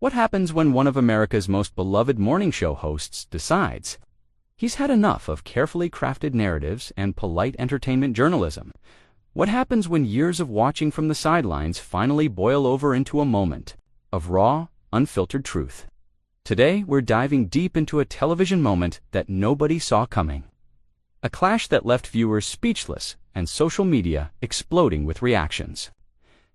What happens when one of America's most beloved morning show hosts decides he's had enough of carefully crafted narratives and polite entertainment journalism? What happens when years of watching from the sidelines finally boil over into a moment of raw, unfiltered truth? Today, we're diving deep into a television moment that nobody saw coming. A clash that left viewers speechless and social media exploding with reactions.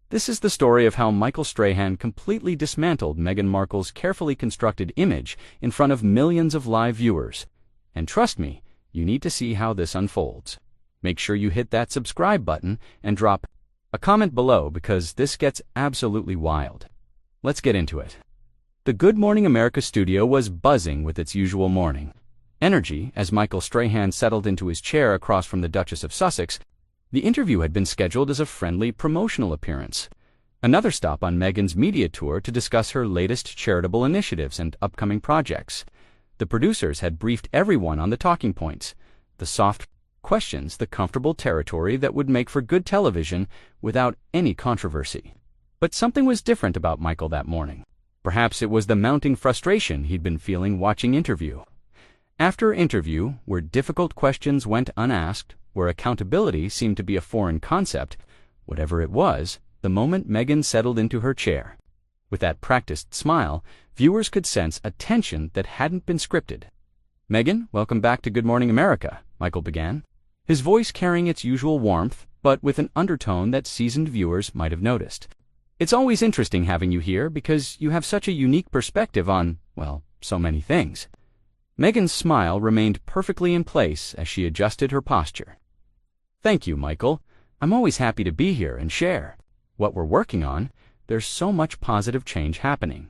This is the story of how Michael Strahan completely dismantled Meghan Markle's carefully constructed image in front of millions of live viewers. And trust me, you need to see how this unfolds. Make sure you hit that subscribe button and drop a comment below because this gets absolutely wild. Let's get into it. The Good Morning America studio was buzzing with its usual morning energy as Michael Strahan settled into his chair across from the Duchess of Sussex. The interview had been scheduled as a friendly promotional appearance, another stop on Meghan's media tour to discuss her latest charitable initiatives and upcoming projects. The producers had briefed everyone on the talking points, the soft questions, the comfortable territory that would make for good television without any controversy. But something was different about Michael that morning. Perhaps it was the mounting frustration he'd been feeling watching interview after interview, where difficult questions went unasked, where accountability seemed to be a foreign concept. Whatever it was, the moment Meghan settled into her chair, with that practiced smile, viewers could sense a tension that hadn't been scripted. "Meghan, welcome back to Good Morning America," Michael began, his voice carrying its usual warmth, but with an undertone that seasoned viewers might have noticed. "It's always interesting having you here because you have such a unique perspective on, well, so many things." Meghan's smile remained perfectly in place as she adjusted her posture. "Thank you, Michael. I'm always happy to be here and share what we're working on. There's so much positive change happening."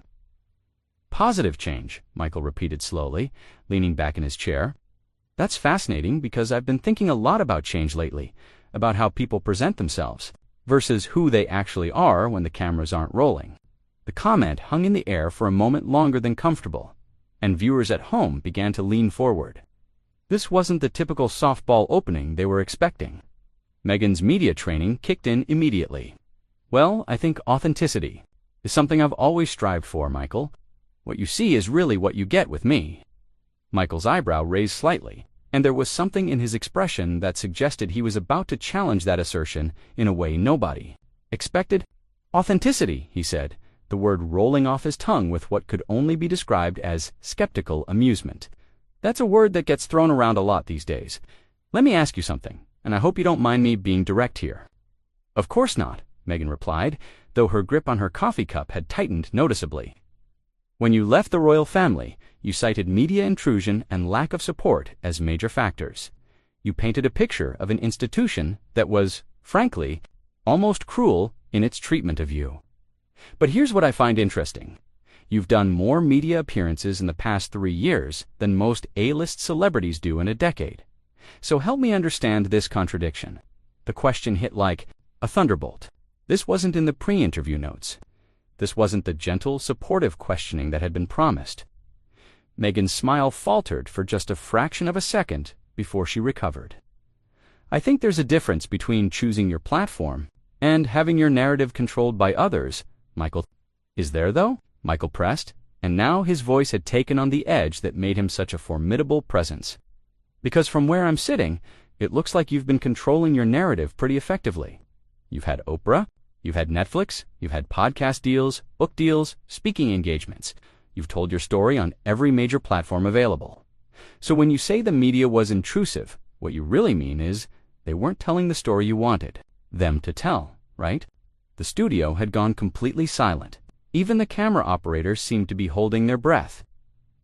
"Positive change," Michael repeated slowly, leaning back in his chair. "That's fascinating because I've been thinking a lot about change lately, about how people present themselves versus who they actually are when the cameras aren't rolling." The comment hung in the air for a moment longer than comfortable, and viewers at home began to lean forward. This wasn't the typical softball opening they were expecting. Meghan's media training kicked in immediately. "Well, I think authenticity is something I've always strived for, Michael. What you see is really what you get with me." Michael's eyebrow raised slightly, and there was something in his expression that suggested he was about to challenge that assertion in a way nobody expected. "Authenticity," he said, the word rolling off his tongue with what could only be described as skeptical amusement. "That's a word that gets thrown around a lot these days. Let me ask you something, and I hope you don't mind me being direct here." "Of course not," Meghan replied, though her grip on her coffee cup had tightened noticeably. "When you left the royal family, you cited media intrusion and lack of support as major factors. You painted a picture of an institution that was, frankly, almost cruel in its treatment of you. But here's what I find interesting. You've done more media appearances in the past 3 years than most A-list celebrities do in a decade. So help me understand this contradiction." The question hit like a thunderbolt. This wasn't in the pre-interview notes. This wasn't the gentle, supportive questioning that had been promised. Meghan's smile faltered for just a fraction of a second before she recovered. "I think there's a difference between choosing your platform and having your narrative controlled by others, Michael." "Is there, though?" Michael pressed, and now his voice had taken on the edge that made him such a formidable presence. "Because from where I'm sitting, it looks like you've been controlling your narrative pretty effectively. You've had Oprah, you've had Netflix, you've had podcast deals, book deals, speaking engagements. You've told your story on every major platform available. So when you say the media was intrusive, what you really mean is they weren't telling the story you wanted them to tell, right?" The studio had gone completely silent. Even the camera operators seemed to be holding their breath.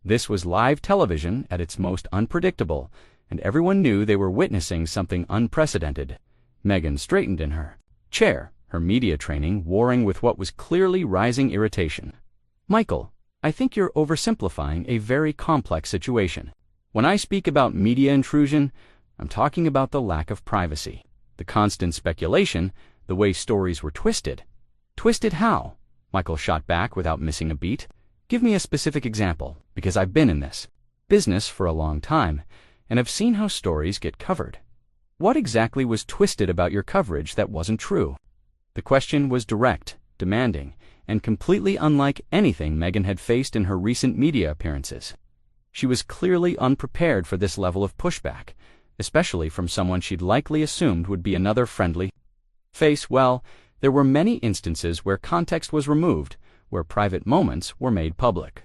This was live television at its most unpredictable, and everyone knew they were witnessing something unprecedented. Meghan straightened in her chair, her media training warring with what was clearly rising irritation. "Michael, I think you're oversimplifying a very complex situation. When I speak about media intrusion, I'm talking about the lack of privacy, the constant speculation, the way stories were twisted." "Twisted how?" Michael shot back without missing a beat. "Give me a specific example, because I've been in this business for a long time, and have seen how stories get covered. What exactly was twisted about your coverage that wasn't true?" The question was direct, demanding, and completely unlike anything Meghan had faced in her recent media appearances. She was clearly unprepared for this level of pushback, especially from someone she'd likely assumed would be another friendly face. Well, there were many instances where context was removed, where private moments were made public.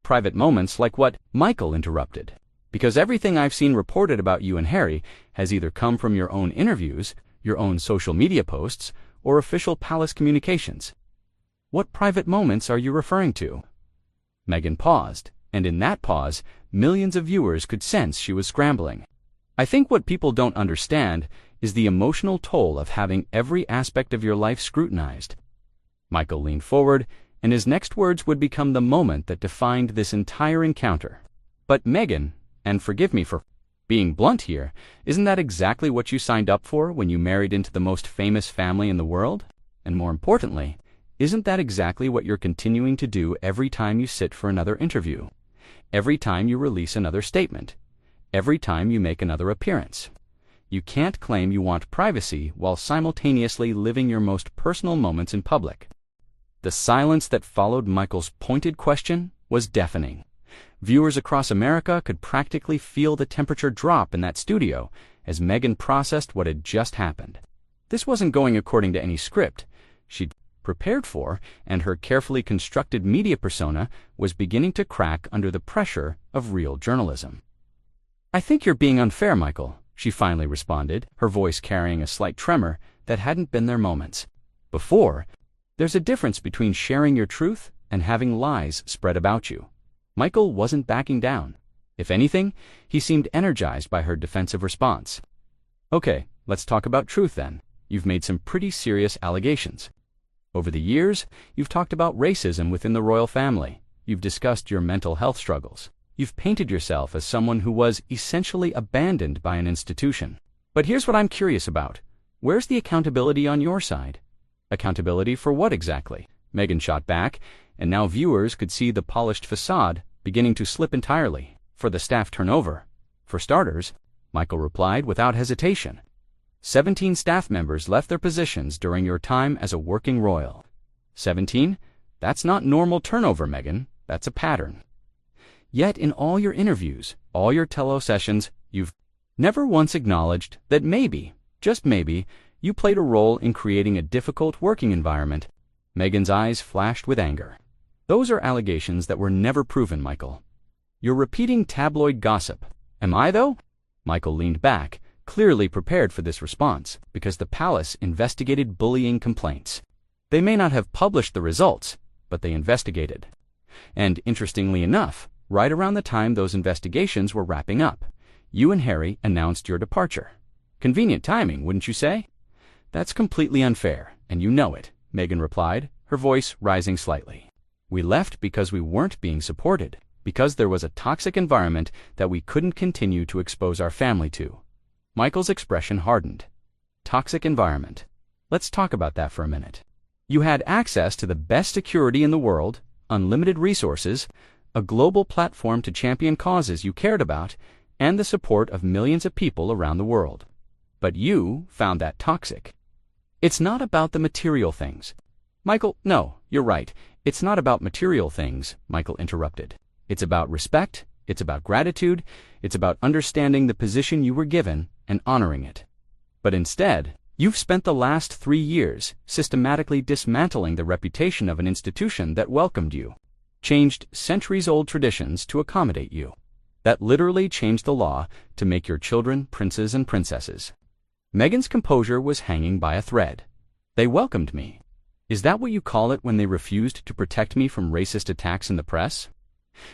Private moments like what? Michael interrupted. Because everything I've seen reported about you and Harry has either come from your own interviews, your own social media posts, or official palace communications. What private moments are you referring to? Meghan paused, and in that pause, millions of viewers could sense she was scrambling. I think what people don't understand is the emotional toll of having every aspect of your life scrutinized. Michael leaned forward, and his next words would become the moment that defined this entire encounter. But Meghan, and forgive me for being blunt here, isn't that exactly what you signed up for when you married into the most famous family in the world? And more importantly, isn't that exactly what you're continuing to do every time you sit for another interview? Every time you release another statement? Every time you make another appearance? You can't claim you want privacy while simultaneously living your most personal moments in public. The silence that followed Michael's pointed question was deafening. Viewers across America could practically feel the temperature drop in that studio as Meghan processed what had just happened. This wasn't going according to any script she'd prepared for, and her carefully constructed media persona was beginning to crack under the pressure of real journalism. I think you're being unfair, Michael, she finally responded, her voice carrying a slight tremor that hadn't been there moments before. There's a difference between sharing your truth and having lies spread about you. Michael wasn't backing down. If anything, he seemed energized by her defensive response. Okay, let's talk about truth then. You've made some pretty serious allegations. Over the years, you've talked about racism within the royal family. You've discussed your mental health struggles. You've painted yourself as someone who was essentially abandoned by an institution. But here's what I'm curious about. Where's the accountability on your side? Accountability for what exactly? Meghan shot back, and now viewers could see the polished facade beginning to slip entirely. For the staff turnover. For starters, Michael replied without hesitation. 17 staff members left their positions during your time as a working royal. 17? That's not normal turnover, Meghan. That's a pattern. Yet in all your interviews, all your tele-sessions, you've never once acknowledged that maybe, just maybe, you played a role in creating a difficult working environment. Meghan's eyes flashed with anger. Those are allegations that were never proven, Michael. You're repeating tabloid gossip. Am I, though? Michael leaned back, clearly prepared for this response, because the palace investigated bullying complaints. They may not have published the results, but they investigated. And interestingly enough, right around the time those investigations were wrapping up, you and Harry announced your departure. Convenient timing, wouldn't you say? That's completely unfair, and you know it, Meghan replied, her voice rising slightly. We left because we weren't being supported, because there was a toxic environment that we couldn't continue to expose our family to. Michael's expression hardened. Toxic environment. Let's talk about that for a minute. You had access to the best security in the world, unlimited resources, a global platform to champion causes you cared about, and the support of millions of people around the world. But you found that toxic. It's not about the material things. Michael, no, you're right. It's not about material things, Michael interrupted. It's about respect, it's about gratitude, it's about understanding the position you were given and honoring it. But instead, you've spent the last 3 years systematically dismantling the reputation of an institution that welcomed you, changed centuries-old traditions to accommodate you, that literally changed the law to make your children princes and princesses. Meghan's composure was hanging by a thread. They welcomed me. Is that what you call it when they refused to protect me from racist attacks in the press?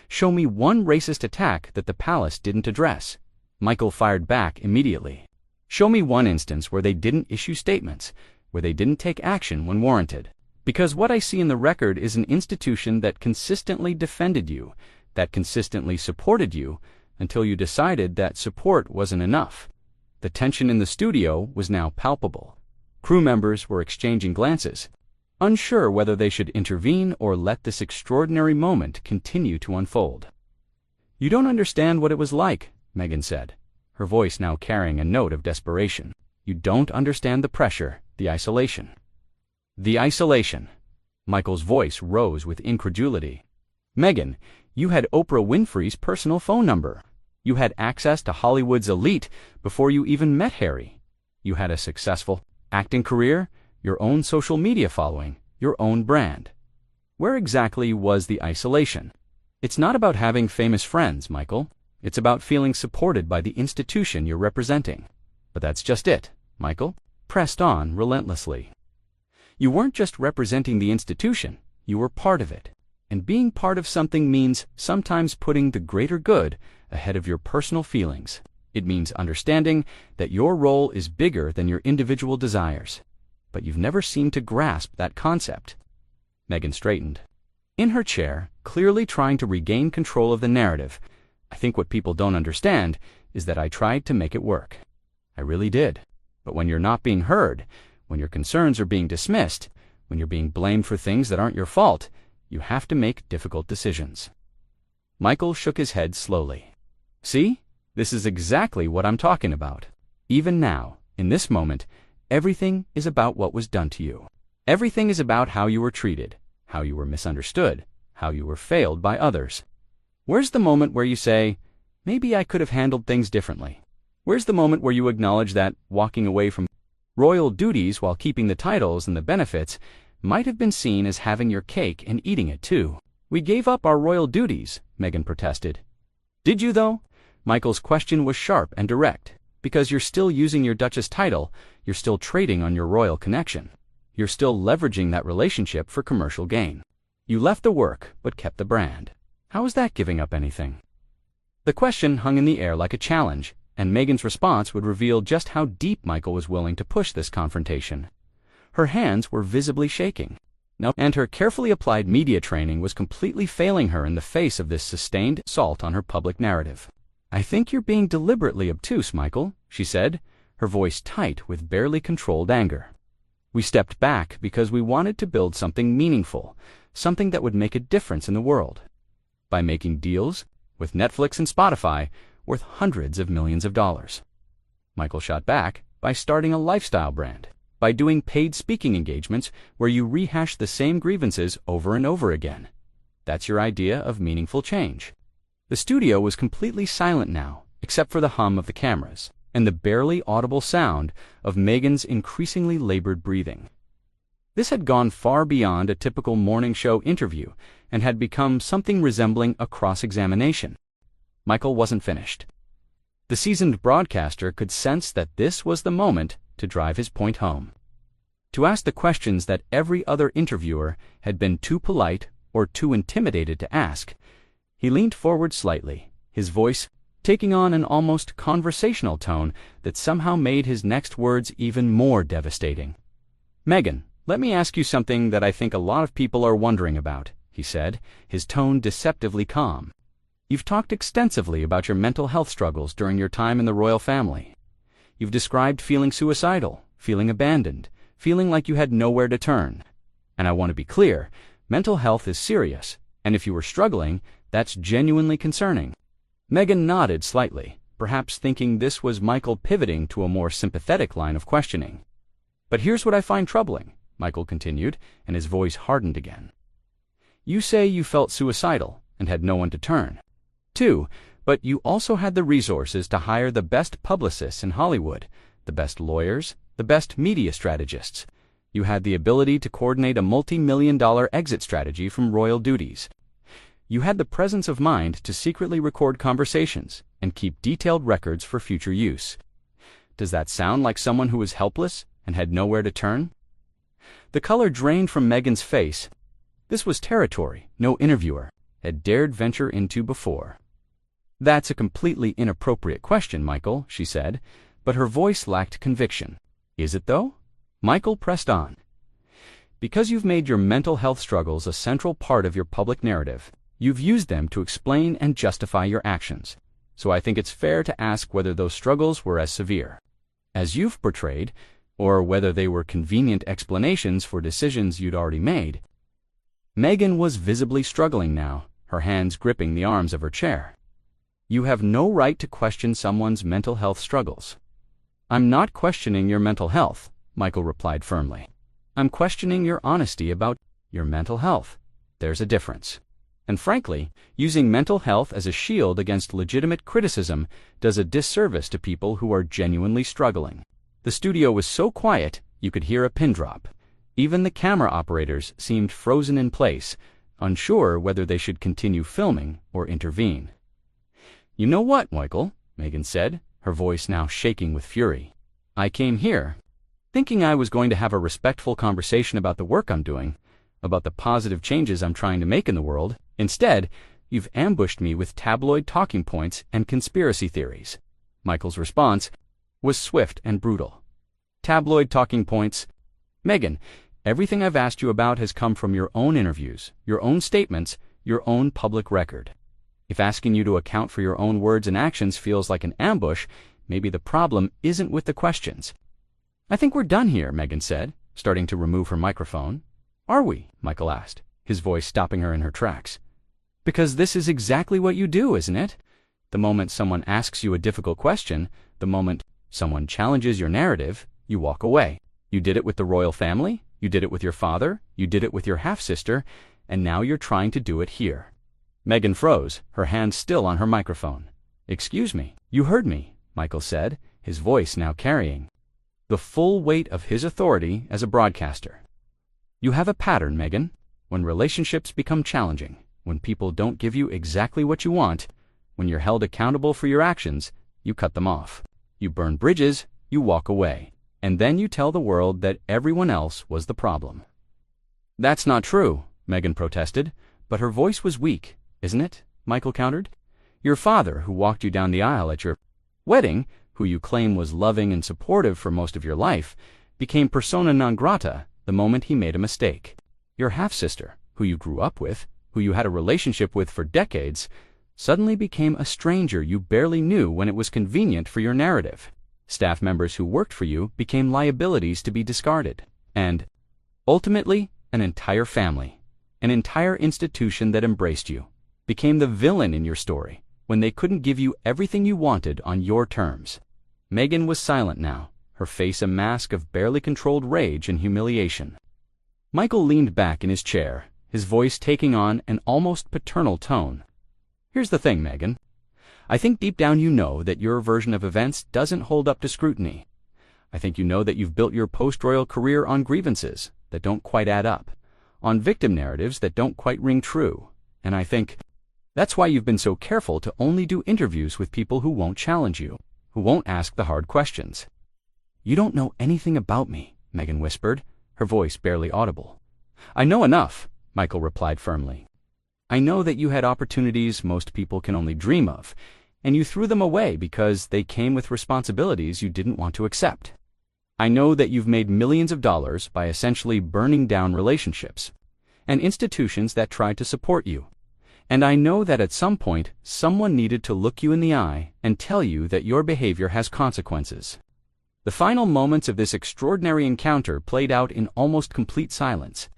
Show me one racist attack that the palace didn't address. Michael fired back immediately. Show me one instance where they didn't issue statements, where they didn't take action when warranted. Because what I see in the record is an institution that consistently defended you, that consistently supported you, until you decided that support wasn't enough. The tension in the studio was now palpable. Crew members were exchanging glances, unsure whether they should intervene or let this extraordinary moment continue to unfold. You don't understand what it was like, Meghan said, her voice now carrying a note of desperation. You don't understand the pressure, the isolation. The isolation. Michael's voice rose with incredulity. Meghan, you had Oprah Winfrey's personal phone number. You had access to Hollywood's elite before you even met Harry. You had a successful acting career, your own social media following, your own brand. Where exactly was the isolation? It's not about having famous friends, Michael. It's about feeling supported by the institution you're representing. But that's just it, Michael pressed on relentlessly. You weren't just representing the institution, you were part of it. And being part of something means sometimes putting the greater good ahead of your personal feelings. It means understanding that your role is bigger than your individual desires. But you've never seemed to grasp that concept. Meghan straightened in her chair, clearly trying to regain control of the narrative. I think what people don't understand is that I tried to make it work. I really did. But when you're not being heard, when your concerns are being dismissed, when you're being blamed for things that aren't your fault, you have to make difficult decisions. Michael shook his head slowly. See? This is exactly what I'm talking about. Even now, in this moment, everything is about what was done to you. Everything is about how you were treated, how you were misunderstood, how you were failed by others. Where's the moment where you say, maybe I could have handled things differently? Where's the moment where you acknowledge that walking away from royal duties while keeping the titles and the benefits might have been seen as having your cake and eating it too? We gave up our royal duties, Meghan protested. Did you though? Michael's question was sharp and direct. Because you're still using your Duchess title, you're still trading on your royal connection. You're still leveraging that relationship for commercial gain. You left the work, but kept the brand. How is that giving up anything? The question hung in the air like a challenge, and Meghan's response would reveal just how deep Michael was willing to push this confrontation. Her hands were visibly shaking. And her carefully applied media training was completely failing her in the face of this sustained assault on her public narrative. I think you're being deliberately obtuse, Michael, she said, her voice tight with barely controlled anger. We stepped back because we wanted to build something meaningful, something that would make a difference in the world. By making deals with Netflix and Spotify worth hundreds of millions of dollars. Michael shot back by starting a lifestyle brand, by doing paid speaking engagements where you rehash the same grievances over and over again. That's your idea of meaningful change. The studio was completely silent now, except for the hum of the cameras and the barely audible sound of Meghan's increasingly labored breathing. This had gone far beyond a typical morning show interview and had become something resembling a cross-examination. Michael wasn't finished. The seasoned broadcaster could sense that this was the moment to drive his point home. To ask the questions that every other interviewer had been too polite or too intimidated to ask, he leaned forward slightly, his voice taking on an almost conversational tone that somehow made his next words even more devastating. Meghan, let me ask you something that I think a lot of people are wondering about, he said, his tone deceptively calm. You've talked extensively about your mental health struggles during your time in the royal family. You've described feeling suicidal, feeling abandoned, feeling like you had nowhere to turn. And I want to be clear, mental health is serious, and if you were struggling, that's genuinely concerning. Meghan nodded slightly, perhaps thinking this was Michael pivoting to a more sympathetic line of questioning. But here's what I find troubling, Michael continued, and his voice hardened again. You say you felt suicidal and had no one to turn to, but you also had the resources to hire the best publicists in Hollywood, the best lawyers, the best media strategists. You had the ability to coordinate a multi-million-dollar exit strategy from royal duties. You had the presence of mind to secretly record conversations and keep detailed records for future use. Does that sound like someone who was helpless and had nowhere to turn? The color drained from Meghan's face. This was territory no interviewer had dared venture into before. That's a completely inappropriate question, Michael, she said, but her voice lacked conviction. Is it though? Michael pressed on. Because you've made your mental health struggles a central part of your public narrative, you've used them to explain and justify your actions. So I think it's fair to ask whether those struggles were as severe as you've portrayed, or whether they were convenient explanations for decisions you'd already made. Meghan was visibly struggling now, her hands gripping the arms of her chair. You have no right to question someone's mental health struggles. I'm not questioning your mental health, Michael replied firmly. I'm questioning your honesty about your mental health. There's a difference. And frankly, using mental health as a shield against legitimate criticism does a disservice to people who are genuinely struggling. The studio was so quiet, you could hear a pin drop. Even the camera operators seemed frozen in place, unsure whether they should continue filming or intervene. "You know what, Michael?" Meghan said, her voice now shaking with fury. "I came here, thinking I was going to have a respectful conversation about the work I'm doing, about the positive changes I'm trying to make in the world. Instead, you've ambushed me with tabloid talking points and conspiracy theories." Michael's response was swift and brutal. "Tabloid talking points? Meghan, everything I've asked you about has come from your own interviews, your own statements, your own public record. If asking you to account for your own words and actions feels like an ambush, maybe the problem isn't with the questions." "I think we're done here," Meghan said, starting to remove her microphone. "Are we?" Michael asked, his voice stopping her in her tracks. "Because this is exactly what you do, isn't it? The moment someone asks you a difficult question, the moment someone challenges your narrative, you walk away. You did it with the royal family, you did it with your father, you did it with your half-sister, and now you're trying to do it here." Meghan froze, her hand still on her microphone. "Excuse me, you heard me," Michael said, his voice now carrying the full weight of his authority as a broadcaster. "You have a pattern, Meghan. When relationships become challenging, when people don't give you exactly what you want, when you're held accountable for your actions, you cut them off. You burn bridges, you walk away, and then you tell the world that everyone else was the problem." "That's not true," Meghan protested, but her voice was weak. "Isn't it?" Michael countered. "Your father, who walked you down the aisle at your wedding, who you claim was loving and supportive for most of your life, became persona non grata the moment he made a mistake. Your half-sister, who you grew up with, who you had a relationship with for decades, suddenly became a stranger you barely knew when it was convenient for your narrative. Staff members who worked for you became liabilities to be discarded. And, ultimately, an entire family, an entire institution that embraced you, became the villain in your story when they couldn't give you everything you wanted on your terms." Meghan was silent now, her face a mask of barely controlled rage and humiliation. Michael leaned back in his chair, his voice taking on an almost paternal tone. "Here's the thing, Meghan. I think deep down you know that your version of events doesn't hold up to scrutiny. I think you know that you've built your post-royal career on grievances that don't quite add up, on victim narratives that don't quite ring true, and I think that's why you've been so careful to only do interviews with people who won't challenge you, who won't ask the hard questions." "You don't know anything about me," Meghan whispered, her voice barely audible. "I know enough," Michael replied firmly. "I know that you had opportunities most people can only dream of, and you threw them away because they came with responsibilities you didn't want to accept. I know that you've made millions of dollars by essentially burning down relationships and institutions that tried to support you. And I know that at some point, someone needed to look you in the eye and tell you that your behavior has consequences." The final moments of this extraordinary encounter played out in almost complete silence.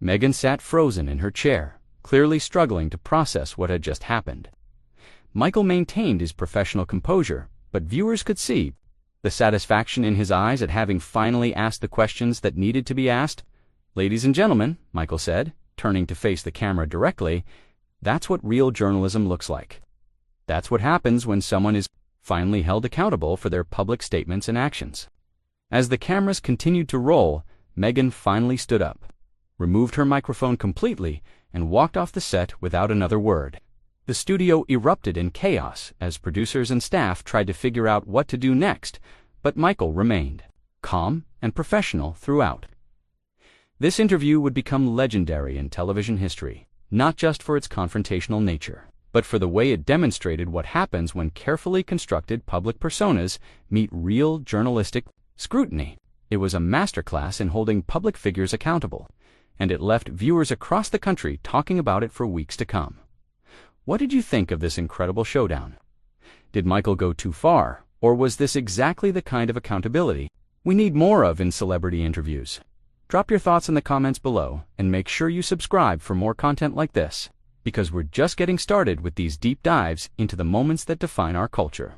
Meghan sat frozen in her chair, clearly struggling to process what had just happened. Michael maintained his professional composure, but viewers could see the satisfaction in his eyes at having finally asked the questions that needed to be asked. "Ladies and gentlemen," Michael said, turning to face the camera directly, "that's what real journalism looks like. That's what happens when someone is finally held accountable for their public statements and actions." As the cameras continued to roll, Meghan finally stood up, removed her microphone completely, and walked off the set without another word. The studio erupted in chaos as producers and staff tried to figure out what to do next, but Michael remained calm and professional throughout. This interview would become legendary in television history, not just for its confrontational nature, but for the way it demonstrated what happens when carefully constructed public personas meet real journalistic scrutiny. It was a masterclass in holding public figures accountable, and it left viewers across the country talking about it for weeks to come. What did you think of this incredible showdown? Did Michael go too far, or was this exactly the kind of accountability we need more of in celebrity interviews? Drop your thoughts in the comments below, and make sure you subscribe for more content like this, because we're just getting started with these deep dives into the moments that define our culture.